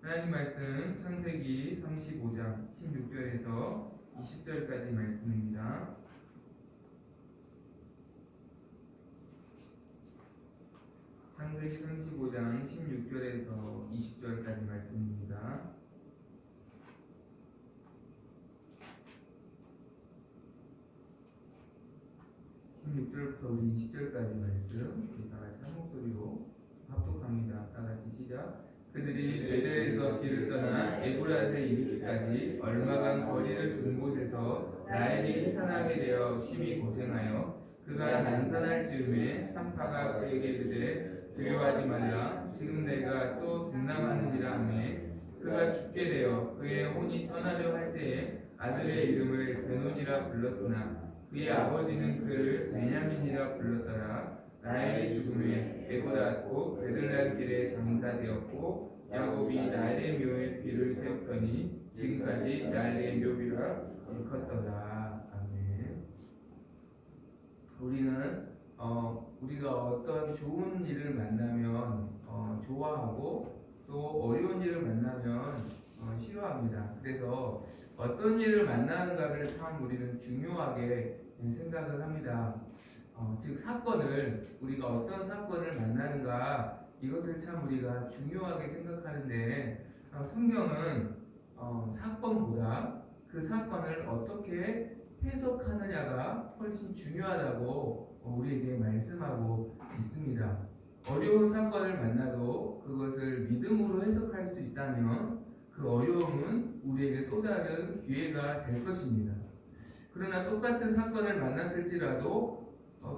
하나님 말씀 창세기 35장 16절에서 20절까지 말씀입니다. 창세기 35장 16절에서 20절까지 말씀입니다. 16절부터 우리 20절까지 말씀 우리 다같이 한 목소리로 합독합니다. 다같이 시작. 그들이 베델에서 길을 떠나 에브라스에 이르기까지 얼마간 거리를 둔 곳에서 라헬이 해산하게 되어 심히 고생하여 그가 난산할 즈음에 산파가 그에게 이르되 두려워하지 말라. 지금 내가 또 동남하느니라 하매 그가 죽게 되어 그의 혼이 떠나려 할 때에 아들의 이름을 베논이라 불렀으나 그의 아버지는 그를 베냐민이라 불렀더라. 라헬의 죽음에 에보다 곧 베들레헴 길에 장사되었고 야곱이 라헬의 묘에 비를 세웠더니 지금까지 라헬의 묘비라 일컫더라. 아멘. 우리가 어떤 좋은 일을 만나면 좋아하고 또 어려운 일을 만나면 싫어합니다. 그래서 어떤 일을 만나는가를 참 우리는 중요하게 생각을 합니다. 즉 사건을 우리가 어떤 사건을 만나는가 이것을 참 우리가 중요하게 생각하는데 성경은 사건보다 그 사건을 어떻게 해석하느냐가 훨씬 중요하다고 우리에게 말씀하고 있습니다. 어려운 사건을 만나도 그것을 믿음으로 해석할 수 있다면 그 어려움은 우리에게 또 다른 기회가 될 것입니다. 그러나 똑같은 사건을 만났을지라도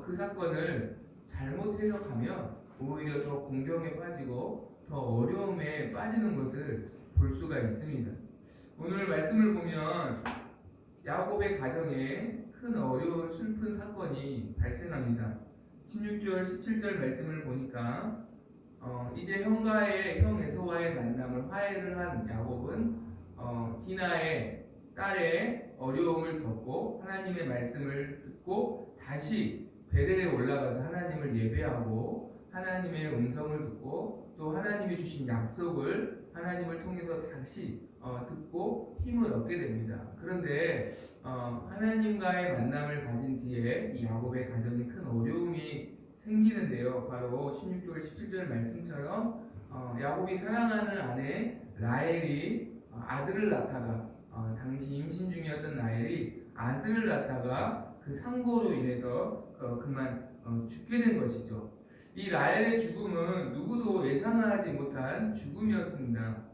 그 사건을 잘못 해석하면 오히려 더 공경에 빠지고 더 어려움에 빠지는 것을 볼 수가 있습니다. 오늘 말씀을 보면 야곱의 가정에 큰 어려운 슬픈 사건이 발생합니다. 16절 17절 말씀을 보니까 이제 형과의 형 에서와의 만남을 화해를 한 야곱은 디나의 딸의 어려움을 겪고 하나님의 말씀을 듣고 다시 베델에 올라가서 하나님을 예배하고 하나님의 음성을 듣고 또 하나님이 주신 약속을 하나님을 통해서 다시 듣고 힘을 얻게 됩니다. 그런데 하나님과의 만남을 가진 뒤에 이 야곱의 가정에 큰 어려움이 생기는데요. 바로 16절 17절 말씀처럼 야곱이 사랑하는 아내 라헬이 아들을 낳다가 당시 임신 중이었던 라헬이 아들을 낳다가 그 상고로 인해서 그만 죽게 된 것이죠. 이 라헬의 죽음은 누구도 예상하지 못한 죽음이었습니다.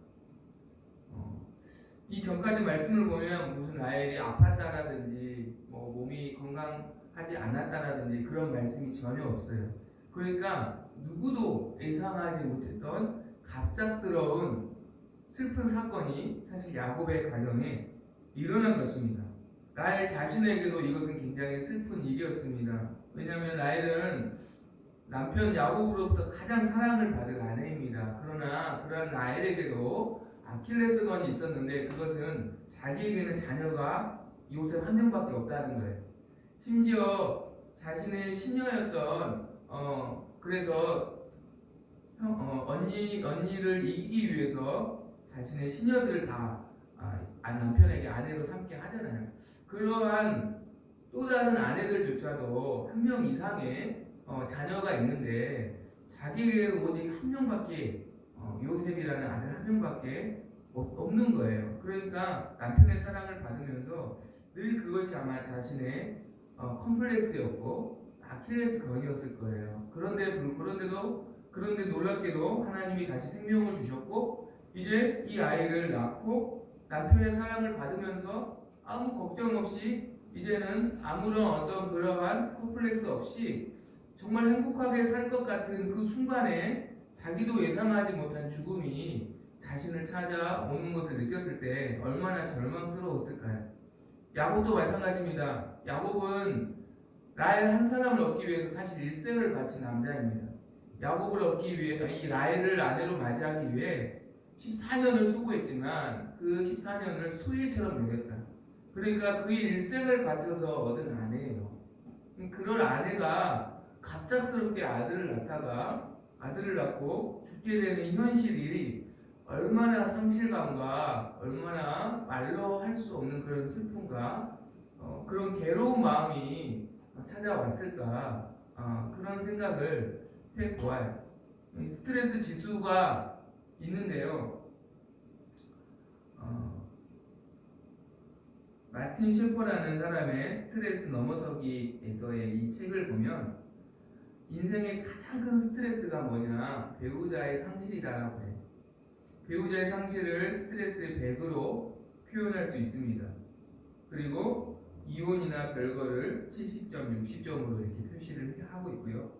이 전까지 말씀을 보면 무슨 라헬이 아팠다라든지 몸이 건강하지 않았다라든지 그런 말씀이 전혀 없어요. 그러니까 누구도 예상하지 못했던 갑작스러운 슬픈 사건이 사실 야곱의 가정에 일어난 것입니다. 라헬 자신에게도 이것은 굉장히 슬픈 일이었습니다. 왜냐하면 라헬은 남편 야곱으로부터 가장 사랑을 받은 아내입니다. 그러나 그러한 라헬에게도 아킬레스건이 있었는데 그것은 자기에게는 자녀가 요셉 한 명밖에 없다는 거예요. 심지어 자신의 시녀였던 그래서 언니를 이기기 위해서 자신의 시녀들을 다 남편에게 아내로 삼게 하잖아요. 그러한 또 다른 아내들조차도 한 명 이상의 자녀가 있는데 자기에게는 오직 한 명밖에 요셉이라는 아들 한 명밖에 없는 거예요. 그러니까 남편의 사랑을 받으면서 늘 그것이 아마 자신의 컴플렉스였고 아킬레스건이었을 거예요. 그런데 놀랍게도 하나님이 다시 생명을 주셨고 이제 이 아이를 낳고 남편의 사랑을 받으면서 아무 걱정 없이 이제는 아무런 어떤 그러한 컴플렉스 없이 정말 행복하게 살 것 같은 그 순간에 자기도 예상하지 못한 죽음이 자신을 찾아오는 것을 느꼈을 때 얼마나 절망스러웠을까요? 야곱도 마찬가지입니다. 야곱은 라헬 한 사람을 얻기 위해서 사실 일생을 바친 남자입니다. 야곱을 얻기 위해 이 라헬을 아내로 맞이하기 위해 14년을 수고했지만 그 14년을 수일처럼 여겼다. 그러니까 그 일생을 바쳐서 얻은 아내예요. 그런 아내가 갑작스럽게 아들을 낳고 죽게 되는 현실이 얼마나 상실감과 얼마나 말로 할 수 없는 그런 슬픔과 그런 괴로운 마음이 찾아왔을까 그런 생각을 해보아요. 스트레스 지수가 있는데요. 마틴 셰퍼라는 사람의 스트레스 넘어서기에서의 이 책을 보면 인생의 가장 큰 스트레스가 뭐냐? 배우자의 상실이다라고 해요. 배우자의 상실을 스트레스의 100으로 표현할 수 있습니다. 그리고 이혼이나 별거를 70점, 60점으로 이렇게 표시를 하고 있고요.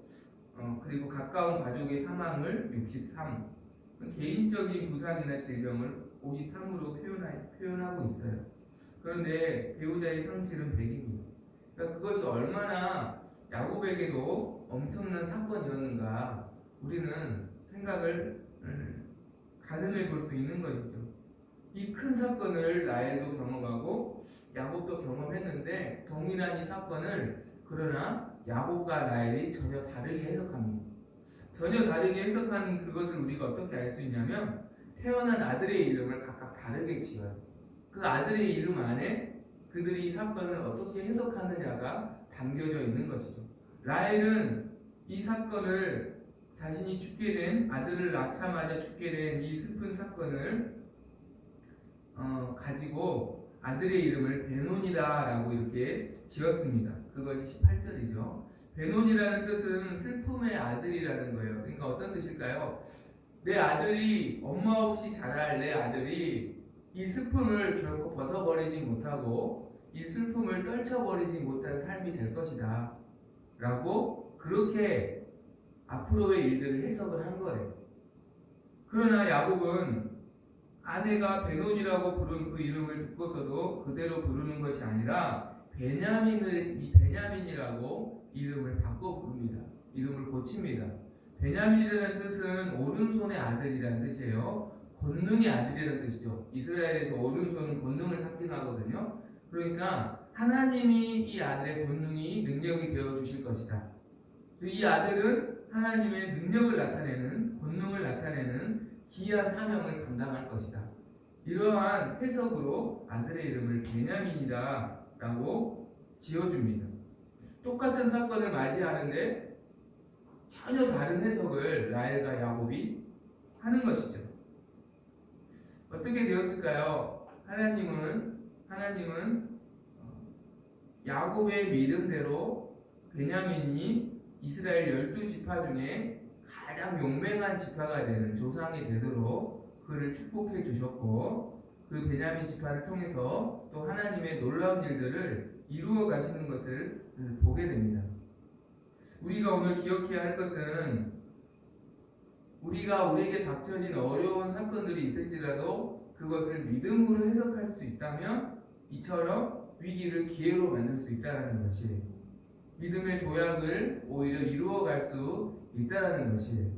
그리고 가까운 가족의 사망을 63, 개인적인 부상이나 질병을 53으로 표현하고 있어요. 그런데 배우자의 상실은 100입니다. 그러니까 그것이 얼마나 야곱에게도 엄청난 사건이었는가 우리는 생각을 가늠해 볼 수 있는 것이죠. 이 큰 사건을 라헬도 경험하고 야곱도 경험했는데 동일한 이 사건을 그러나 야곱과 라헬이 전혀 다르게 해석합니다. 전혀 다르게 해석한 그것을 우리가 어떻게 알 수 있냐면 태어난 아들의 이름을 각각 다르게 지어요. 그 아들의 이름 안에 그들이 이 사건을 어떻게 해석하느냐가 담겨져 있는 것이죠. 라헬은 이 사건을 자신이 죽게 된 아들을 낳자마자 죽게 된 이 슬픈 사건을 가지고 아들의 이름을 베논이다라고 이렇게 지었습니다. 그것이 18절이죠. 베논이라는 뜻은 슬픔의 아들이라는 거예요. 그러니까 어떤 뜻일까요? 내 아들이 엄마 없이 자랄 내 아들이 이 슬픔을 결코 벗어버리지 못하고 이 슬픔을 떨쳐버리지 못한 삶이 될 것이다 라고 그렇게 앞으로의 일들을 해석을 한 거예요. 그러나 야곱은 아내가 베논이라고 부른 그 이름을 듣고서도 그대로 부르는 것이 아니라 베냐민이라고 이름을 바꿔 부릅니다. 이름을 고칩니다. 베냐민이라는 뜻은 오른손의 아들이라는 뜻이에요. 권능의 아들이라는 뜻이죠. 이스라엘에서 오른손은 권능을 상징하거든요. 그러니까 하나님이 이 아들의 권능이 능력이 되어 주실 것이다. 이 아들은 하나님의 능력을 나타내는 권능을 나타내는 기이한 사명을 감당할 것이다. 이러한 해석으로 아들의 이름을 베냐민이다 라고 지어줍니다. 똑같은 사건을 맞이하는데 전혀 다른 해석을 라헬과 야곱이 하는 것이죠. 어떻게 되었을까요? 하나님은 야곱의 믿음대로 베냐민이 이스라엘 12지파 중에 가장 용맹한 지파가 되는 조상이 되도록 그를 축복해 주셨고 그 베냐민 지파를 통해서 또 하나님의 놀라운 일들을 이루어 가시는 것을 보게 됩니다. 우리가 오늘 기억해야 할 것은 우리에게 닥쳐진 어려운 사건들이 있을지라도 그것을 믿음으로 해석할 수 있다면 이처럼 위기를 기회로 만들 수 있다는 것이에요. 믿음의 도약을 오히려 이루어갈 수 있다는 것이에요.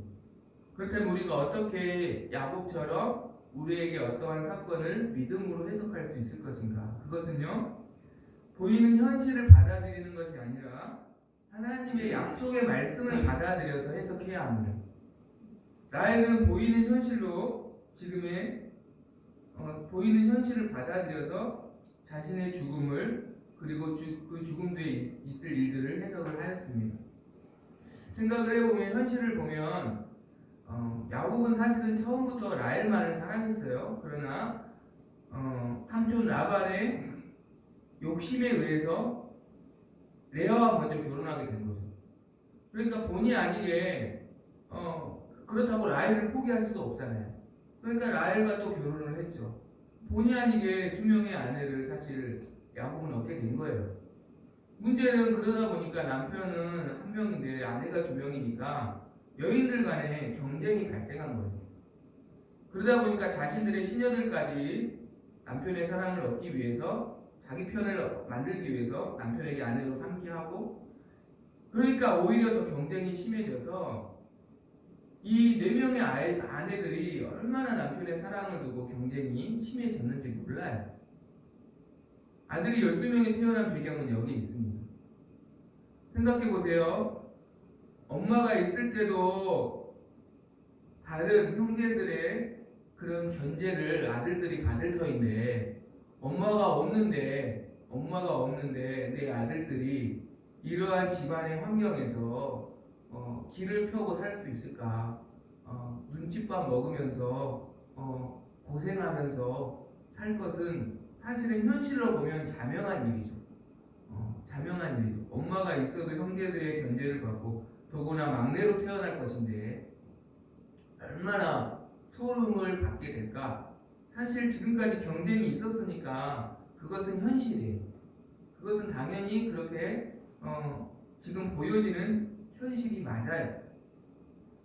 그렇다면 우리가 어떻게 야곱처럼 우리에게 어떠한 사건을 믿음으로 해석할 수 있을 것인가? 그것은요, 보이는 현실을 받아들이는 것이 아니라 하나님의 약속의 말씀을 받아들여서 해석해야 합니다. 라헬은 보이는 현실로 지금의 보이는 현실을 받아들여서 자신의 죽음을 그리고 그 죽음 뒤에 있을 일들을 해석을 하였습니다. 생각을 해보면 현실을 보면 야곱은 사실은 처음부터 라헬만을 사랑했어요. 그러나 삼촌 라반의 욕심에 의해서 레아와 먼저 결혼하게 된 거죠. 그러니까 본의 아니게 그렇다고 라헬을 포기할 수도 없잖아요. 그러니까 라헬과 또 결혼을 했죠. 본의 아니게 두 명의 아내를 사실 야곱은 얻게 된 거예요. 문제는 그러다 보니까 남편은 한 명인데 아내가 두 명이니까 여인들 간에 경쟁이 발생한 거예요. 그러다 보니까 자신들의 시녀들까지 남편의 사랑을 얻기 위해서 자기 편을 만들기 위해서 남편에게 아내로 삼게 하고, 그러니까 오히려 더 경쟁이 심해져서 이 네 명의 아내들이 얼마나 남편의 사랑을 두고 경쟁이 심해졌는지 몰라요. 아들이 12명이 태어난 배경은 여기 있습니다. 생각해 보세요. 엄마가 있을 때도 다른 형제들의 그런 견제를 아들들이 받을 터인데 엄마가 없는데 내 아들들이 이러한 집안의 환경에서 길을 펴고 살 수 있을까? 눈칫밥 먹으면서 고생하면서 살 것은 사실은 현실로 보면 자명한 일이죠. 자명한 일이죠. 엄마가 있어도 형제들의 견제를 받고 더구나 막내로 태어날 것인데 얼마나 소름을 받게 될까? 사실 지금까지 경쟁이 있었으니까 그것은 현실이에요. 그것은 당연히 그렇게 지금 보여지는 현실이 맞아요.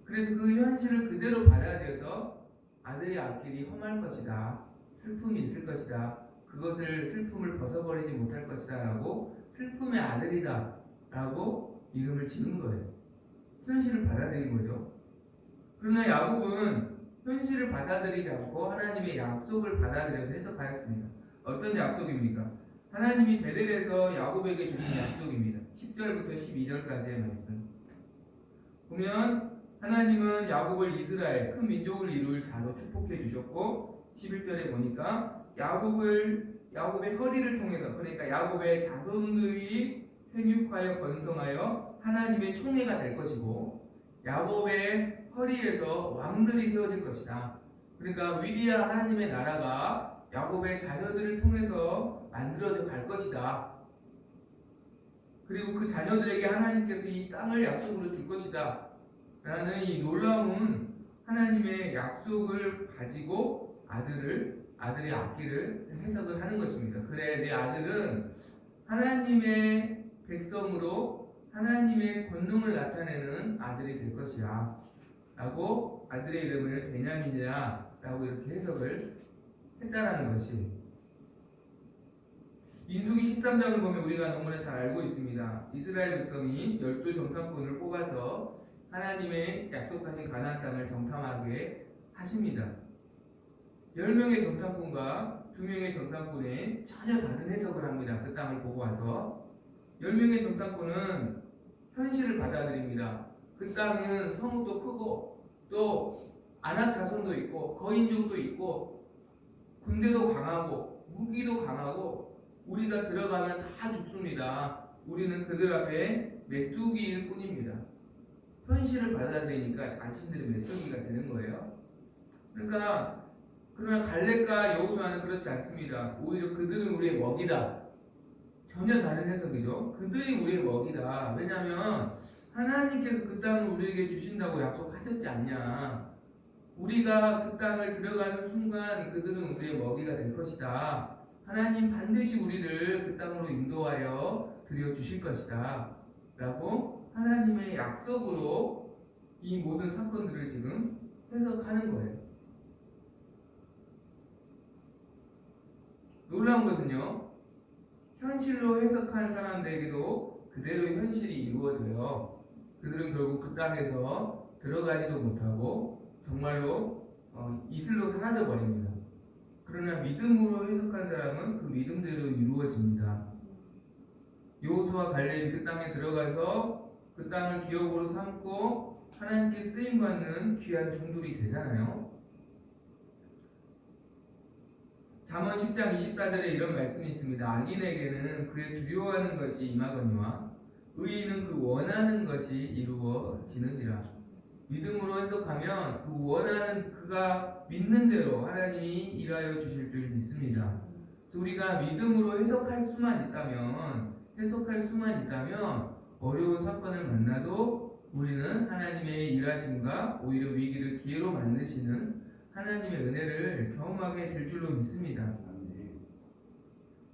그래서 그 현실을 그대로 받아들여서 아들의 앞길이 험할 것이다. 슬픔이 있을 것이다. 그것을 슬픔을 벗어버리지 못할 것이다 라고 슬픔의 아들이다 라고 이름을 지은 거예요. 현실을 받아들인 거죠. 그러나 야곱은 현실을 받아들이지 않고 하나님의 약속을 받아들여서 해석하였습니다. 어떤 약속입니까? 하나님이 베델에서 야곱에게 주신 약속입니다. 10절부터 12절까지의 말씀 보면 하나님은 야곱을 이스라엘 큰 민족을 이룰 자로 축복해 주셨고 11절에 보니까 야곱의 허리를 통해서 그러니까 야곱의 자손들이 생육하여 번성하여 하나님의 총회가 될 것이고 야곱의 허리에서 왕들이 세워질 것이다. 그러니까 위대한 하나님의 나라가 야곱의 자녀들을 통해서 만들어져 갈 것이다. 그리고 그 자녀들에게 하나님께서 이 땅을 약속으로 줄 것이다. 라는 이 놀라운 하나님의 약속을 가지고 아들의 앞길을 해석을 하는 것입니다. 그래, 내 아들은 하나님의 백성으로 하나님의 권능을 나타내는 아들이 될 것이야. 라고 아들의 이름을 베냐민이야. 라고 이렇게 해석을 했다라는 것이 민수기 13장을 보면 우리가 너무나 잘 알고 있습니다. 이스라엘 백성이 12정탐꾼을 뽑아서 하나님의 약속하신 가나안 땅을 정탐하게 하십니다. 10명의 정탐꾼과 2명의 정탐꾼의 전혀 다른 해석을 합니다. 그 땅을 보고 와서 10명의 정탐꾼은 현실을 받아들입니다. 그 땅은 성읍도 크고 또 안악 자손도 있고 거인족도 있고 군대도 강하고 무기도 강하고 우리가 들어가면 다 죽습니다. 우리는 그들 앞에 메뚜기일 뿐입니다. 현실을 받아들이니까 자신들이 메뚜기가 되는 거예요. 그러나 갈렙과 여호수아는 그렇지 않습니다. 오히려 그들은 우리의 먹이다. 전혀 다른 해석이죠. 그들이 우리의 먹이다. 왜냐하면 하나님께서 그 땅을 우리에게 주신다고 약속하셨지 않냐. 우리가 그 땅을 들어가는 순간 그들은 우리의 먹이가 될 것이다. 하나님 반드시 우리를 그 땅으로 인도하여 드려주실 것이다. 라고 하나님의 약속으로 이 모든 사건들을 지금 해석하는 거예요. 놀라운 것은요, 현실로 해석한 사람들에게도 그대로 현실이 이루어져요. 그들은 결국 그 땅에서 들어가지도 못하고 정말로 이슬로 사라져 버립니다. 그러나 믿음으로 해석한 사람은 그 믿음대로 이루어집니다. 여호수아 갈렙이 그 땅에 들어가서 그 땅을 기업으로 삼고 하나님께 쓰임받는 귀한 종들이 되잖아요. 잠언 10장 24절에 이런 말씀이 있습니다. 악인에게는 그의 두려워하는 것이 임하거니와 의인은 그 원하는 것이 이루어지느니라. 믿음으로 해석하면 그 원하는 그가 믿는 대로 하나님이 일하여 주실 줄 믿습니다. 그래서 우리가 믿음으로 해석할 수만 있다면 어려운 사건을 만나도 우리는 하나님의 일하심과 오히려 위기를 기회로 만드시는 하나님의 은혜를 경험하게 될 줄로 믿습니다.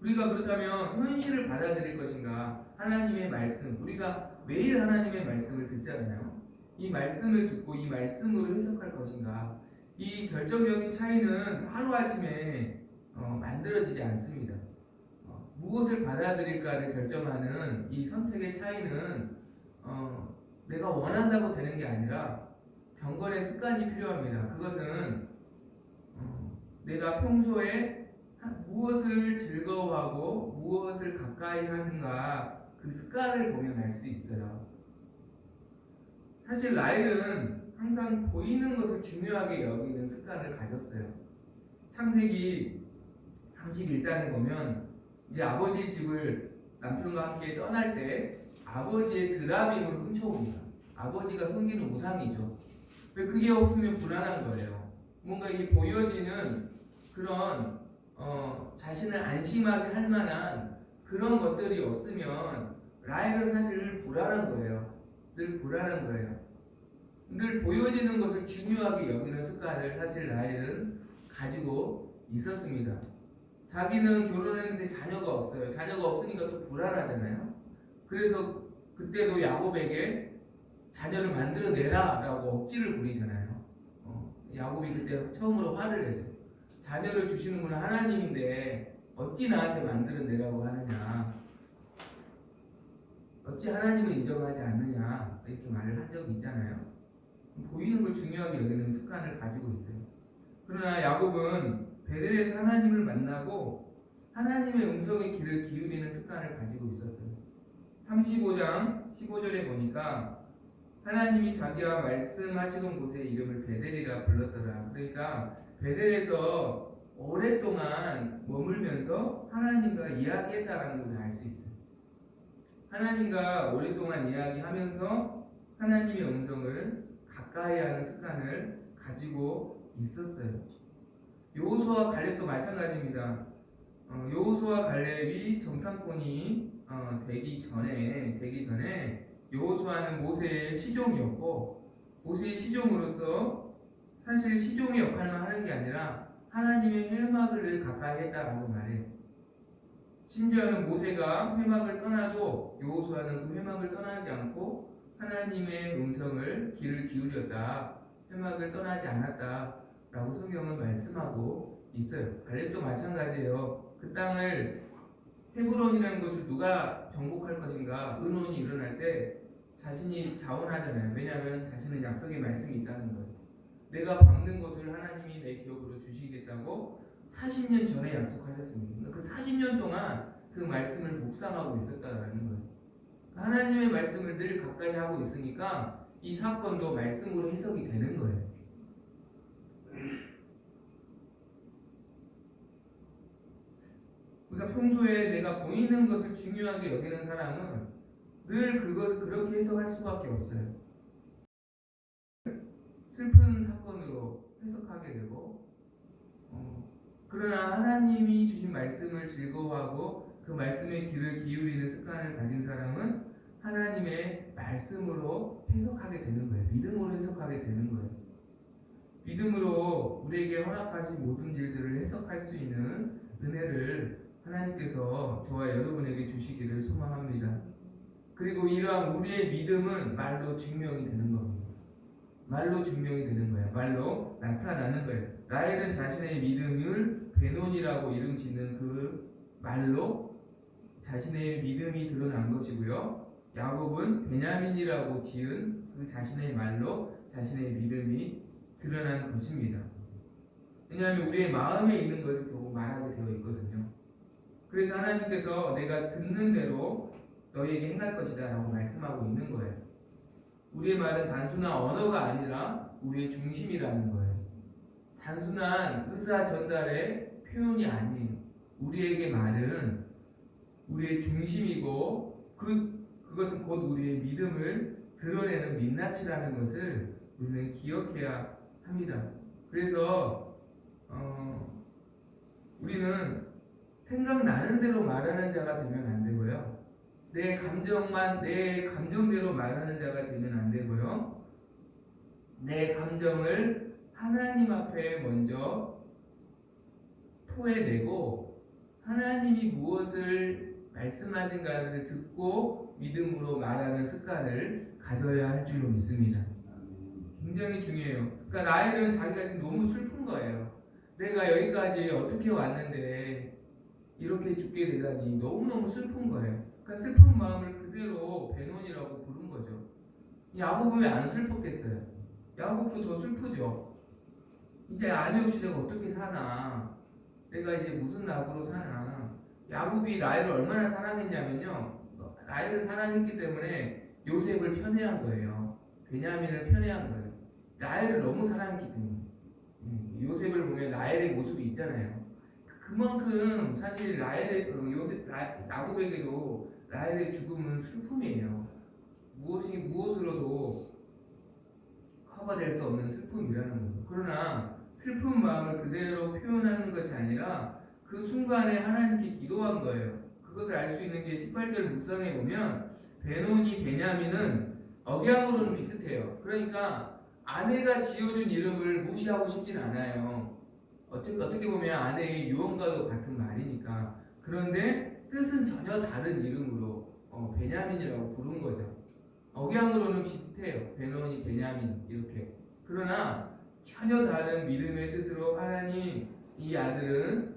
우리가 그렇다면 현실을 받아들일 것인가? 하나님의 말씀, 우리가 매일 하나님의 말씀을 듣잖아요. 이 말씀을 듣고 이 말씀으로 해석할 것인가? 이 결정적인 차이는 하루아침에 만들어지지 않습니다. 무엇을 받아들일까를 결정하는 이 선택의 차이는 내가 원한다고 되는 게 아니라 경건의 습관이 필요합니다. 그것은 내가 평소에 무엇을 즐거워하고 무엇을 가까이 하는가 그 습관을 보면 알 수 있어요. 사실 라헬은 항상 보이는 것을 중요하게 여기는 습관을 가졌어요. 창세기 31장에 보면 이제 아버지의 집을 남편과 함께 떠날 때 아버지의 드라빔을 훔쳐옵니다. 아버지가 섬기는 우상이죠. 왜 그게 없으면 불안한 거예요. 뭔가 이게 보여지는 그런 자신을 안심하게 할 만한 그런 것들이 없으면 라헬은 사실 불안한 거예요. 늘 불안한 거예요. 늘 보여지는 것을 중요하게 여기는 습관을 사실 라헬은 가지고 있었습니다. 자기는 결혼했는데 자녀가 없어요. 자녀가 없으니까 또 불안하잖아요. 그래서 그때도 야곱에게 자녀를 만들어내라 라고 억지를 부리잖아요. 야곱이 그때 처음으로 화를 내죠. 자녀를 주시는 분은 하나님인데 어찌 나한테 만들어내라고 하느냐, 어찌 하나님을 인정하지 않느냐, 이렇게 말을 한 적이 있잖아요. 보이는 걸 중요하게 여기는 습관을 가지고 있어요. 그러나 야곱은 베델에서 하나님을 만나고 하나님의 음성의 귀를 기울이는 습관을 가지고 있었어요. 35장 15절에 보니까 하나님이 자기와 말씀하시던 곳의 이름을 베델이라 불렀더라. 그러니까 베델에서 오랫동안 머물면서 하나님과 이야기했다라는 걸 알 수 있어요. 하나님과 오랫동안 이야기하면서 하나님의 음성을 가까이 하는 습관을 가지고 있었어요. 여호수아와 갈렙도 마찬가지입니다. 여호수아와 갈렙이 정탐꾼이 되기 전에 여호수아는 모세의 시종이었고, 모세의 시종으로서 사실 시종의 역할만 하는 게 아니라 하나님의 회막을 늘 가까이 했다라고 말해요. 심지어는 모세가 회막을 떠나도 여호수아는 그 회막을 떠나지 않고 하나님의 음성을 귀를 기울였다, 회막을 떠나지 않았다라고 성경은 말씀하고 있어요. 갈렙도 마찬가지예요. 그 땅을 헤브론이라는 것을 누가 정복할 것인가 의논이 일어날 때 자신이 자원하잖아요. 왜냐하면 자신은 약속의 말씀이 있다는 거예요. 내가 밟는 것을 하나님이 내 기업으로 주시겠다고 40년 전에 약속하셨습니다. 그 40년 동안 그 말씀을 묵상하고 있었다는 거예요. 하나님의 말씀을 늘 가까이 하고 있으니까 이 사건도 말씀으로 해석이 되는 거예요. 그러니까 평소에 내가 보이는 것을 중요하게 여기는 사람은 늘 그것을 그렇게 해석할 수밖에 없어요. 슬픈 사건으로 해석하게 되고, 그러나 하나님이 주신 말씀을 즐거워하고 그 말씀에 귀를 기울이는 습관을 가진 사람은 하나님의 말씀으로 해석하게 되는 거예요. 믿음으로 해석하게 되는 거예요. 믿음으로 우리에게 허락하신 모든 일들을 해석할 수 있는 은혜를 하나님께서 저와 여러분에게 주시기를 소망합니다. 그리고 이러한 우리의 믿음은 말로 증명이 되는 겁니다. 말로 증명이 되는 거예요. 말로 나타나는 거예요. 라헬은 자신의 믿음을 베논이라고 이름 짓는 그 말로 자신의 믿음이 드러난 것이고요. 야곱은 베냐민이라고 지은 그 자신의 말로 자신의 믿음이 드러난 것입니다. 왜냐하면 우리의 마음에 있는 것을 보고 말하게 되어 있거든요. 그래서 하나님께서 내가 듣는 대로 너희에게 행할 것이다 라고 말씀하고 있는 거예요. 우리의 말은 단순한 언어가 아니라 우리의 중심이라는 거예요. 단순한 의사 전달의 표현이 아니에요. 우리에게 말은 우리의 중심이고 그것은 곧 우리의 믿음을 드러내는 민낯이라는 것을 우리는 기억해야 합니다. 그래서 우리는 생각나는 대로 말하는 자가 되면 안 되고요. 내 감정대로 말하는 자가 되면 안 되고요. 내 감정을 하나님 앞에 먼저 토해내고 하나님이 무엇을 말씀하신가를 듣고 믿음으로 말하는 습관을 가져야 할 줄로 믿습니다. 굉장히 중요해요. 그러니까 라헬은 자기가 지금 너무 슬픈 거예요. 내가 여기까지 어떻게 왔는데 이렇게 죽게 되다니 너무너무 슬픈 거예요. 그러니까 슬픈 마음을 그대로 베논이라고 부른 거죠. 야곱은 왜 안 슬펐겠어요? 야곱도 더 슬프죠. 이제 아내 없이 내가 어떻게 사나, 내가 이제 무슨 낙으로 사나. 야곱이 라헬을 얼마나 사랑했냐면요, 라헬을 사랑했기 때문에 요셉을 편애한 거예요. 베냐민을 편애한 거예요. 라헬을 너무 사랑했기 때문에. 요셉을 보면 라헬의 모습이 있잖아요. 그만큼 사실 라헬의 야곱에게도 라헬의 죽음은 슬픔이에요. 무엇으로도 커버될 수 없는 슬픔이라는 거죠. 그러나 슬픈 마음을 그대로 표현하는 것이 아니라 그 순간에 하나님께 기도한 거예요. 그것을 알 수 있는 게 18절 묵상에 보면 베노니 베냐민은 억양으로는 비슷해요. 그러니까 아내가 지어준 이름을 무시하고 싶진 않아요. 어떻게 보면 아내의 유언과도 같은 말이니까. 그런데 뜻은 전혀 다른 이름으로 베냐민이라고 부른 거죠. 억양으로는 비슷해요. 베노니 베냐민 이렇게. 그러나 전혀 다른 믿음의 뜻으로 하나님, 이 아들은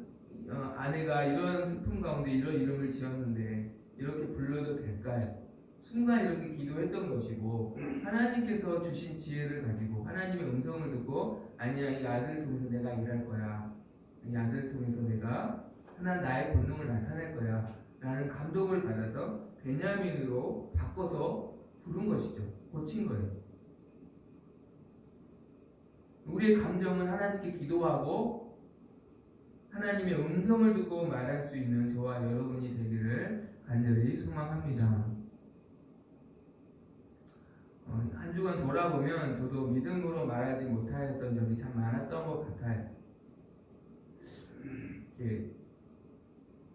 아내가 이런 슬픔 가운데 이런 이름을 지었는데 이렇게 불러도 될까요? 순간 이렇게 기도했던 것이고, 하나님께서 주신 지혜를 가지고 하나님의 음성을 듣고, 아니야, 이 아들을 통해서 내가 일할 거야, 이 아들을 통해서 내가 나의 본능을 나타낼 거야 라는 감동을 받아서 베냐민으로 바꿔서 부른 것이죠. 고친 거예요. 우리의 감정은 하나님께 기도하고 하나님의 음성을 듣고 말할 수 있는 저와 여러분이 되기를 간절히 소망합니다. 한 주간 돌아보면 저도 믿음으로 말하지 못하였던 적이 참 많았던 것 같아요.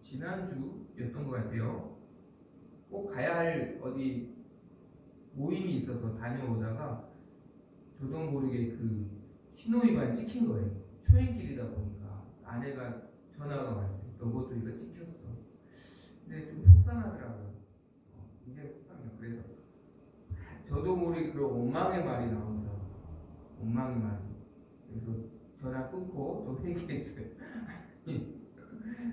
지난주였던 것 같아요. 꼭 가야 할 어디 모임이 있어서 다녀오다가 저도 모르게 그 신호위반 찍힌 거예요. 초행길이다 보니까 아내가 전화가 왔어요. 너것도 이거 찍혔어. 근데 좀 속상하더라고요. 굉장히 속상해요. 그래서 저도 모르게 그런 원망의 말이 나오더라고요. 원망의 말이. 그래서 전화 끊고 또 회개했어요.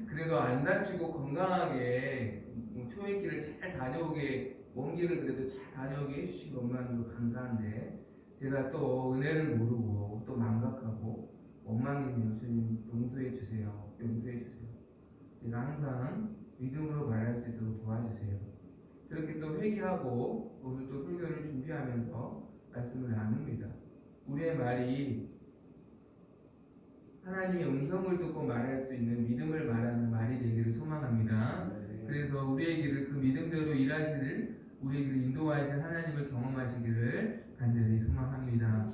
그래도 안 다치고 건강하게 초행길을 잘 다녀오게, 먼 길을 그래도 잘 다녀오게 해주신 것만으로 감사한데, 제가 또 은혜를 모르고 또 망각하고 원망이네요. 주님 용서해 주세요. 용서해 주세요. 제가 항상 믿음으로 말할 수 있도록 도와주세요. 그렇게 또 회개하고 오늘 또 설교를 준비하면서 말씀을 나눕니다. 우리의 말이 하나님의 음성을 듣고 말할 수 있는 믿음을 말하는 말이 되기를 소망합니다. 그래서 우리의 길을 그 믿음대로 일하시를, 우리의 길을 인도하실 하나님을 경험하시기를 간절히 소망합니다.